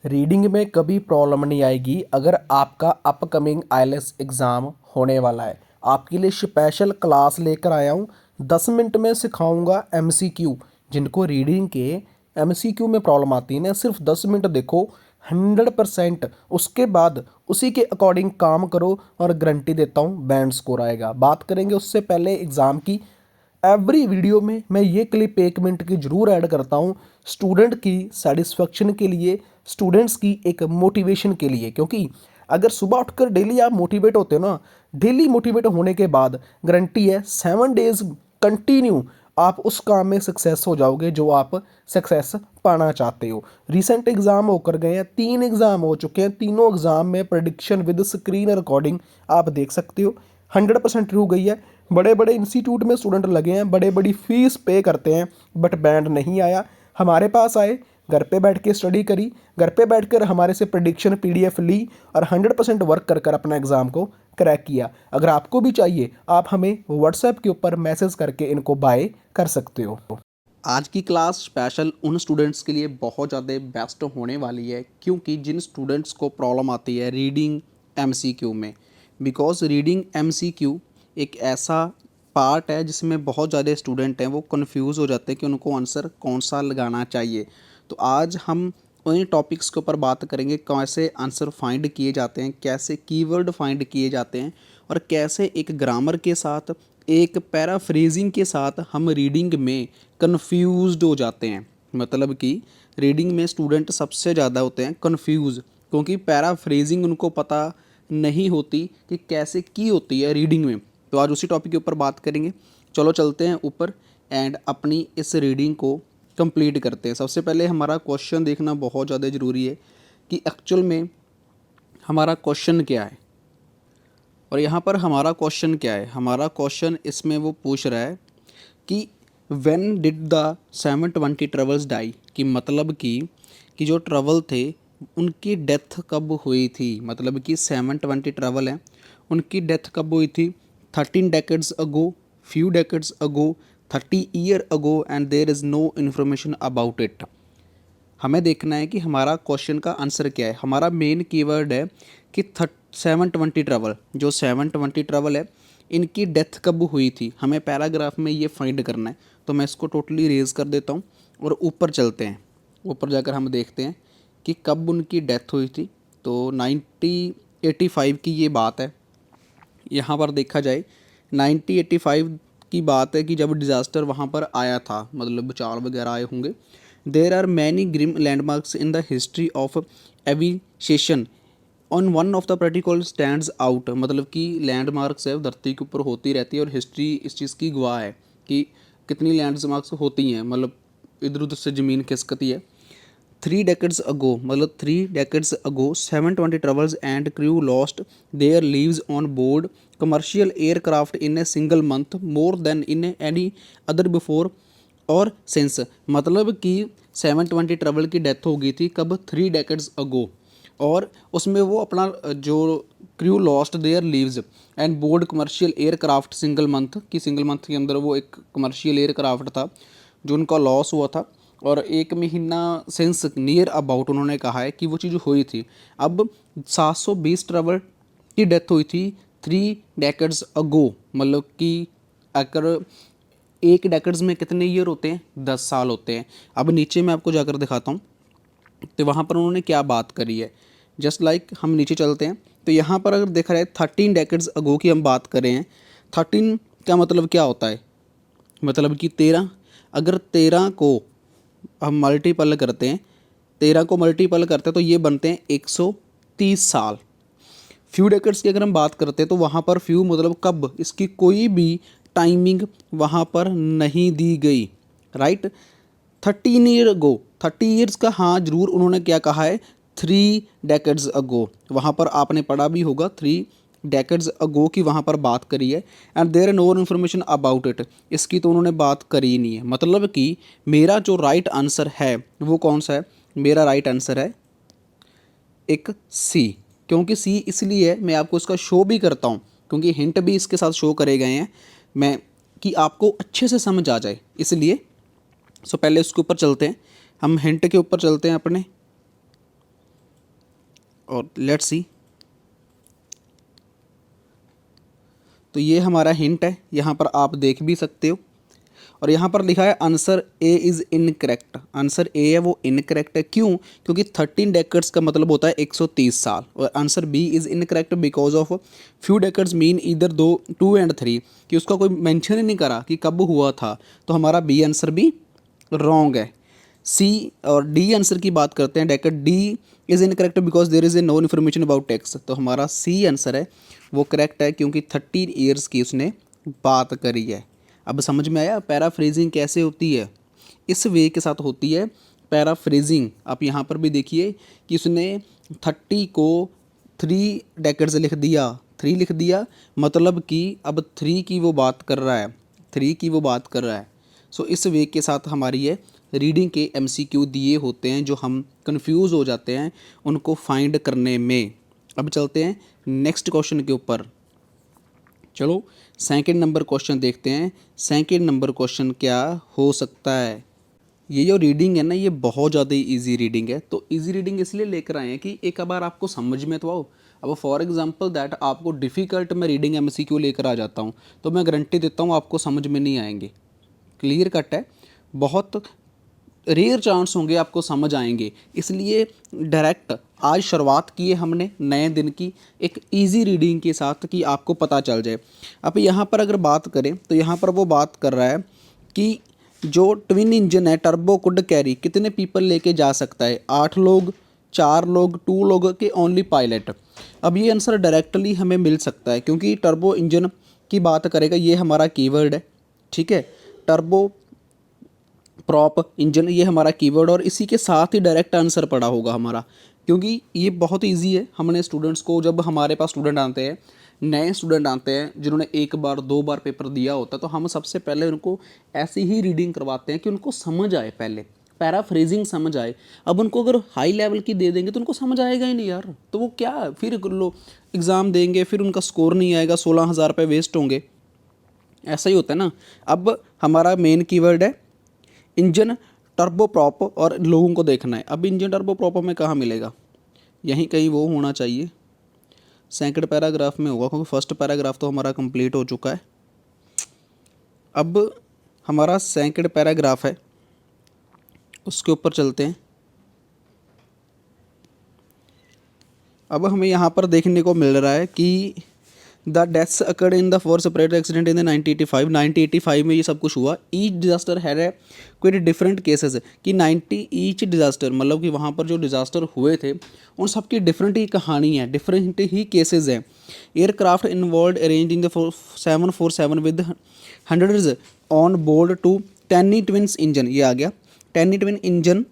Reading में कभी problem नहीं आएगी अगर आपका अपकमिंग आईएलटीएस एग्ज़ाम होने वाला है। आपके लिए स्पेशल क्लास लेकर आया हूँ। 10 मिनट में सिखाऊंगा एमसीक्यू। जिनको रीडिंग के एमसीक्यू में प्रॉब्लम आती है ना, सिर्फ 10 मिनट देखो, 100% उसके बाद उसी के अकॉर्डिंग काम करो और गारंटी देता हूँ बैंड स्कोर आएगा। बात करेंगे उससे पहले एग्ज़ाम की। एवरी वीडियो में मैं ये क्लिप 1 मिनट की ज़रूर ऐड करता हूँ, स्टूडेंट की सेटिस्फेक्शन के लिए, स्टूडेंट्स की एक मोटिवेशन के लिए। क्योंकि अगर सुबह उठकर डेली आप मोटिवेट होते हो ना, डेली मोटिवेट होने के बाद गारंटी है 7 डेज कंटिन्यू आप उस काम में सक्सेस हो जाओगे जो आप सक्सेस पाना चाहते हो। रिसेंट एग्ज़ाम होकर गए हैं, 3 एग्ज़ाम हो चुके हैं, तीनों एग्ज़ाम में प्रेडिक्शन विद स्क्रीन रिकॉर्डिंग आप देख सकते हो 100% ट्रू गई है। बड़े बड़े इंस्टीट्यूट में स्टूडेंट लगे हैं, बड़े बड़ी फीस पे करते हैं, बट बैंड नहीं आया। हमारे पास आए, घर पे बैठ के स्टडी करी, घर पे बैठकर हमारे से प्रेडिक्शन पीडीएफ ली और 100% वर्क कर कर अपना एग्ज़ाम को क्रैक किया। अगर आपको भी चाहिए, आप हमें व्हाट्सएप के ऊपर मैसेज करके इनको बाय कर सकते हो। आज की क्लास स्पेशल उन स्टूडेंट्स के लिए बहुत ज़्यादा बेस्ट होने वाली है, क्योंकि जिन स्टूडेंट्स को प्रॉब्लम आती है रीडिंग एमसीक्यू में, बिकॉज रीडिंग एमसीक्यू एक ऐसा पार्ट है जिसमें बहुत ज़्यादा स्टूडेंट हैं वो कंफ्यूज हो जाते हैं कि उनको आंसर कौन सा लगाना चाहिए। तो आज हम उन्हीं टॉपिक्स के ऊपर बात करेंगे, कैसे आंसर फाइंड किए जाते हैं, कैसे कीवर्ड फाइंड किए जाते हैं और कैसे एक ग्रामर के साथ, एक पैराफ्रेजिंग के साथ हम रीडिंग में कन्फ्यूज्ड हो जाते हैं। मतलब कि रीडिंग में स्टूडेंट सबसे ज़्यादा होते हैं कन्फ्यूज़, क्योंकि पैराफ्रेजिंग उनको पता नहीं होती कि कैसे की होती है रीडिंग में। तो आज उसी टॉपिक के ऊपर बात करेंगे। चलो चलते हैं ऊपर एंड अपनी इस रीडिंग को कंप्लीट करते हैं। सबसे पहले हमारा क्वेश्चन देखना बहुत ज़्यादा ज़रूरी है कि एक्चुअल में हमारा क्वेश्चन क्या है। और यहाँ पर हमारा क्वेश्चन क्या है, हमारा क्वेश्चन इसमें वो पूछ रहा है कि when did the 720 travels die, कि मतलब कि जो ट्रेवल थे उनकी डेथ कब हुई थी। मतलब कि 720 ट्रेवल हैं, उनकी डेथ कब हुई थी। 13 decades ago, few decades ago, 30 year ago and there is no information about it. हमें देखना है कि हमारा क्वेश्चन का आंसर क्या है। हमारा मेन कीवर्ड है कि 720 ट्रेवल, जो 720 ट्रेवल है इनकी डेथ कब हुई थी। हमें पैराग्राफ में ये फाइंड करना है। तो मैं इसको टोटली रेज कर देता हूँ और ऊपर चलते हैं। ऊपर जाकर हम देखते हैं कि कब उनकी डेथ हुई थी। तो 1985 की ये बात है। यहाँ पर देखा जाए 1985 की बात है कि जब डिज़ास्टर वहाँ पर आया था, मतलब भूचाल वगैरह आए होंगे। There are many grim landmarks in the history of aviation on one of the particular stands out. मतलब कि लैंडमार्क्स है, धरती के ऊपर होती रहती है और हिस्ट्री इस चीज़ की गवाह है कि कितनी लैंडमार्क्स होती हैं, मतलब इधर उधर से ज़मीन खिसकती है। 3 decades ago, मतलब 3 decades ago 720 travelers and crew lost their lives on board commercial aircraft in a single month, more than in any other before और since। मतलब कि 720 ट्रेवल की डेथ हो गई थी कब, 3 decades ago। और उसमें वो अपना जो crew lost their leaves and board commercial aircraft single month, की सिंगल मंथ के अंदर वो एक कमर्शियल एयरक्राफ्ट था जो उनका लॉस हुआ था। और 1 महीना सिंस नियर अबाउट उन्होंने कहा है कि वो चीज़ हुई थी। अब 720 ट्रेवल की डेथ हुई थी 3 decades अगो। मतलब कि अगर एक डेकेड्स में कितने ईयर होते हैं, 10 साल होते हैं। अब नीचे मैं आपको जाकर दिखाता हूँ तो वहाँ पर उन्होंने क्या बात करी है। जस्ट लाइक हम नीचे चलते हैं तो यहाँ पर अगर देखा जाए 13 decades अगो की हम बात करें हैं। 13 का मतलब क्या होता है, मतलब कि 13। अगर 13 को हम मल्टीपल करते हैं, 13 को मल्टीपल करते हैं तो ये बनते हैं 130 साल। फ्यू डेकेड्स की अगर हम बात करते हैं तो वहाँ पर फ्यू मतलब कब, इसकी कोई भी टाइमिंग वहाँ पर नहीं दी गई। राइट। 13 ईयर अगो, 30 ईयर्स का हाँ जरूर उन्होंने क्या कहा है, 3 decades अगो। वहाँ पर आपने पढ़ा भी होगा 3 decades अगो की वहाँ पर बात करी है। And there no information about it, इसकी तो उन्होंने बात करी ही नहीं है। मतलब कि मेरा जो राइट आंसर है वो कौन सा है, मेरा राइट आंसर है एक सी। क्योंकि सी इसलिए है, मैं आपको इसका शो भी करता हूँ क्योंकि हिंट भी इसके साथ शो करे गए हैं मैं, कि आपको अच्छे से समझ आ जाए इसलिए। सो पहले इसके ऊपर चलते हैं, हम हिंट के ऊपर चलते हैं अपने। और लेट्स सी। तो ये हमारा हिंट है, यहाँ पर आप देख भी सकते हो। और यहाँ पर लिखा है answer A is incorrect. Answer A है वो इनकरेक्ट है, क्यों? क्योंकि 13 डेकेड्स का मतलब होता है 130 साल। और answer B is incorrect because of few decades mean इधर 2 एंड 3, कि उसका कोई मेंशन ही नहीं करा कि कब हुआ था। तो हमारा बी आंसर भी रॉन्ग है। सी और डी आंसर की बात करते हैं, decade D is incorrect because there is a no information about tax. तो हमारा सी आंसर है वो करेक्ट है, क्योंकि 13 ईयर्स की उसने बात करी है। अब समझ में आया पैराफ्रेजिंग कैसे होती है? इस वे के साथ होती है पैराफ्रेजिंग। आप यहाँ पर भी देखिए कि उसने 30 को 3 डेकेड्स लिख दिया, 3 लिख दिया, मतलब कि अब 3 की वो बात कर रहा है, 3 की वो बात कर रहा है। सो इस वे के साथ हमारी ये रीडिंग के MCQ दिए होते हैं, जो हम कंफ्यूज हो जाते हैं उनको फाइंड करने में। अब चलते हैं नेक्स्ट क्वेश्चन के ऊपर। चलो सेकंड नंबर क्वेश्चन देखते हैं। सेकंड नंबर क्वेश्चन क्या हो सकता है? ये जो रीडिंग है ना, ये बहुत ज़्यादा इजी रीडिंग है। तो इजी रीडिंग इसलिए लेकर आए हैं कि एक बार आपको समझ में तो आओ। अब फॉर एग्जांपल दैट आपको डिफ़िकल्ट में रीडिंग MCQ लेकर आ जाता हूँ, तो मैं गारंटी देता हूँ आपको समझ में नहीं आएंगे। क्लियर कट है, बहुत रेयर चांस होंगे आपको समझ आएंगे। इसलिए डायरेक्ट आज शुरुआत की है हमने नए दिन की एक इजी रीडिंग के साथ, कि आपको पता चल जाए। अब यहाँ पर अगर बात करें तो यहाँ पर वो बात कर रहा है कि जो ट्विन इंजन है टर्बो कुड कैरी कितने पीपल लेके जा सकता है? 8 लोग, 4 लोग, 2 लोग के ओनली पायलट। अब ये आंसर डायरेक्टली हमें मिल सकता है, क्योंकि टर्बो इंजन की बात करेगा, ये हमारा कीवर्ड है, ठीक है। टर्बो प्रॉप इंजन ये हमारा कीवर्ड, और इसी के साथ ही डायरेक्ट आंसर पड़ा होगा हमारा, क्योंकि ये बहुत इजी है। हमने स्टूडेंट्स को, जब हमारे पास स्टूडेंट आते हैं, नए स्टूडेंट आते हैं जिन्होंने 1 बार 2 बार पेपर दिया होता है, तो हम सबसे पहले उनको ऐसी ही रीडिंग करवाते हैं कि उनको समझ आए, पहले पैराफ्रेजिंग समझ आए। अब उनको अगर हाई लेवल की दे देंगे तो उनको समझ आएगा ही नहीं यार, तो वो क्या फिर लो एग्ज़ाम देंगे, फिर उनका स्कोर नहीं आएगा, 16,000 रुपये वेस्ट होंगे। ऐसा ही होता है ना। अब हमारा मेन कीवर्ड है इंजन टर्बो प्रॉप, और लोगों को देखना है। अब इंजन टर्बो प्रॉप में कहाँ मिलेगा? यहीं कहीं वो होना चाहिए, सेकंड पैराग्राफ में होगा, क्योंकि फर्स्ट पैराग्राफ तो हमारा कंप्लीट हो चुका है। अब हमारा सेकंड पैराग्राफ है, उसके ऊपर चलते हैं। अब हमें यहाँ पर देखने को मिल रहा है कि the deaths occurred in the 4 separate accident in the 1985 में ये सब कुछ हुआ। ईच डिजास्टर हैड ए कोई डिफरेंट केसेस, कि 90 ईच डिजास्टर, मतलब कि वहाँ पर जो डिजास्टर हुए थे उन सब की डिफरेंट ही कहानी है, डिफरेंट ही केसेस हैं। Aircraft involve arrange in the 747 with hundreds on board to tiny twins engine, ये आ गया tiny twin engine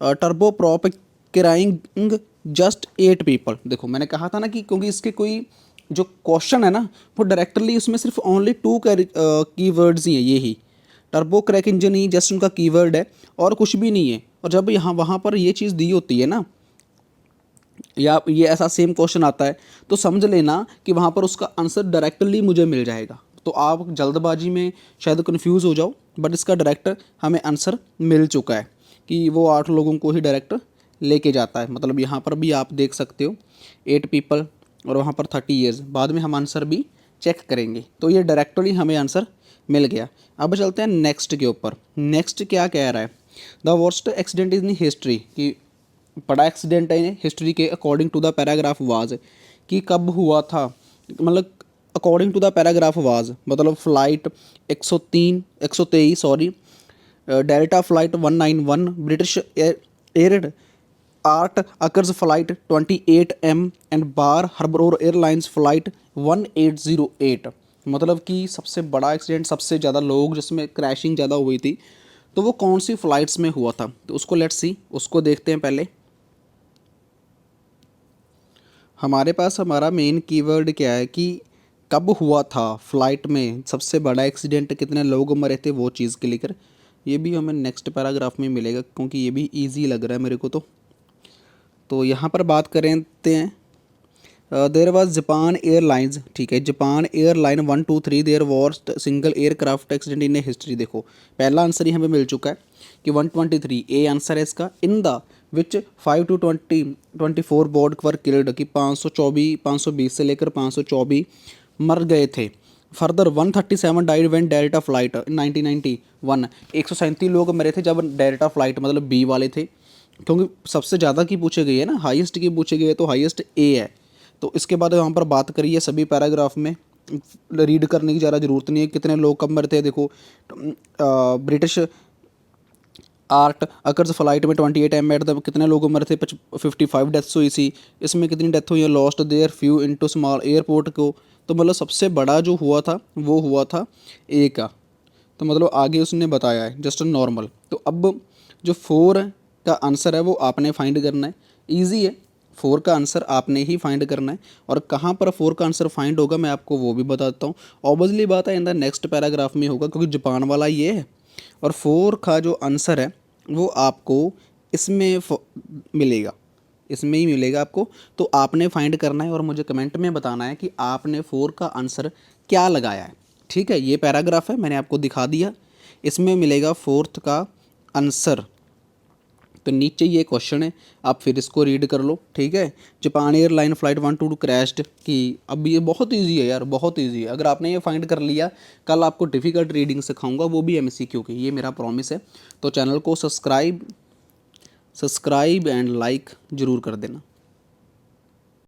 turbo prop carrying just 8 people. देखो मैंने कहा था ना कि क्योंकि इसके कोई जो क्वेश्चन है ना, वो डायरेक्टली उसमें सिर्फ ओनली 2 कीवर्ड्स ही हैं, ये ही टर्बो क्रैक इंजन ही जस्ट उनका कीवर्ड है, और कुछ भी नहीं है। और जब यहाँ वहाँ पर ये चीज़ दी होती है ना, या ये ऐसा सेम क्वेश्चन आता है, तो समझ लेना कि वहाँ पर उसका आंसर डायरेक्टली मुझे मिल जाएगा। तो आप जल्दबाजी में शायद कन्फ्यूज़ हो जाओ, बट इसका डायरेक्ट हमें आंसर मिल चुका है कि वो 8 लोगों को ही डायरेक्ट लेके जाता है। मतलब यहाँ पर भी आप देख सकते हो 8 पीपल, और वहाँ पर 30 ईयर्स। बाद में हम आंसर भी चेक करेंगे, तो ये डायरेक्टली हमें आंसर मिल गया। अब चलते हैं नेक्स्ट के ऊपर। नेक्स्ट क्या कह रहा है? The worst accident in history, कि बड़ा एक्सीडेंट है हिस्ट्री के according to the paragraph was, कि कब हुआ था, मतलब according to the paragraph was मतलब flight 123 sorry, Delta flight 191 British Airtours occurs flight 28M and Bar Harbor Airlines flight 1808। मतलब कि सबसे बड़ा एक्सीडेंट, सबसे ज़्यादा लोग जिसमें क्रैशिंग ज़्यादा हुई थी, तो वो कौन सी फ़्लाइट्स में हुआ था? तो उसको लेट्स सी, उसको देखते हैं पहले। हमारे पास हमारा मेन कीवर्ड क्या है कि कब हुआ था फ़्लाइट में सबसे बड़ा एक्सीडेंट, कितने लोग मरे थे, वो चीज़ के लेकर। ये भी हमें नेक्स्ट पैराग्राफ में मिलेगा, क्योंकि ये भी इजी लग रहा है मेरे को। तो यहाँ पर बात करते हैं, देयर वाज जापान एयरलाइंस, ठीक है, Japan airline 123 their worst single aircraft accident in history. देखो पहला आंसर ही हमें मिल चुका है कि 123 ए आंसर है इसका। In the which 5 to 24 board were killed कि 520 से लेकर 524 मर गए थे। Further 137 died when direct flight 1991। 137 लोग मरे थे जब डायरेक्ट फ्लाइट मतलब बी वाले थे, क्योंकि सबसे ज़्यादा की पूछे गई है ना, हाईएस्ट की पूछे गई है तो हाईएस्ट ए है। तो इसके बाद यहाँ पर बात करिए सभी पैराग्राफ में, रीड करने की ज़्यादा ज़रूरत नहीं है। कितने लोग कब मरते हैं देखो, ब्रिटिश आर्ट अकर्स फ्लाइट में 28 एट द कितने लोग मरे थे, 55 डेथ्स हुई थी। इसमें कितनी डेथ हुई है, lost their few into small airport को, तो मतलब सबसे बड़ा जो हुआ था वो हुआ था ए का, तो मतलब आगे उसने बताया है जस्ट नॉर्मल। तो अब जो 4 का आंसर है वो आपने फाइंड करना है, ईजी है, 4 का आंसर आपने ही फाइंड करना है। और कहाँ पर 4 का आंसर फाइंड होगा मैं आपको वो भी बताता हूँ। ऑब्वियसली बात है इन द नेक्स्ट पैराग्राफ में होगा, क्योंकि जापान वाला ये है। और 4 का जो आंसर है वो आपको इसमें मिलेगा, इसमें ही मिलेगा आपको। तो आपने फाइंड करना है और मुझे कमेंट में बताना है कि आपने 4 का आंसर क्या लगाया है। ठीक है, ये पैराग्राफ है, मैंने आपको दिखा दिया, इसमें मिलेगा 4th का आंसर। तो नीचे ये क्वेश्चन है, आप फिर इसको रीड कर लो। ठीक है, जापान एयरलाइन फ़्लाइट 122 क्रैश्ड की, अब ये बहुत इजी है यार, बहुत इजी है। अगर आपने ये फाइंड कर लिया, कल आपको डिफ़िकल्ट रीडिंग सिखाऊंगा, वो भी एमसीक्यू की, ये मेरा प्रॉमिस है। तो चैनल को सब्सक्राइब एंड लाइक ज़रूर कर देना।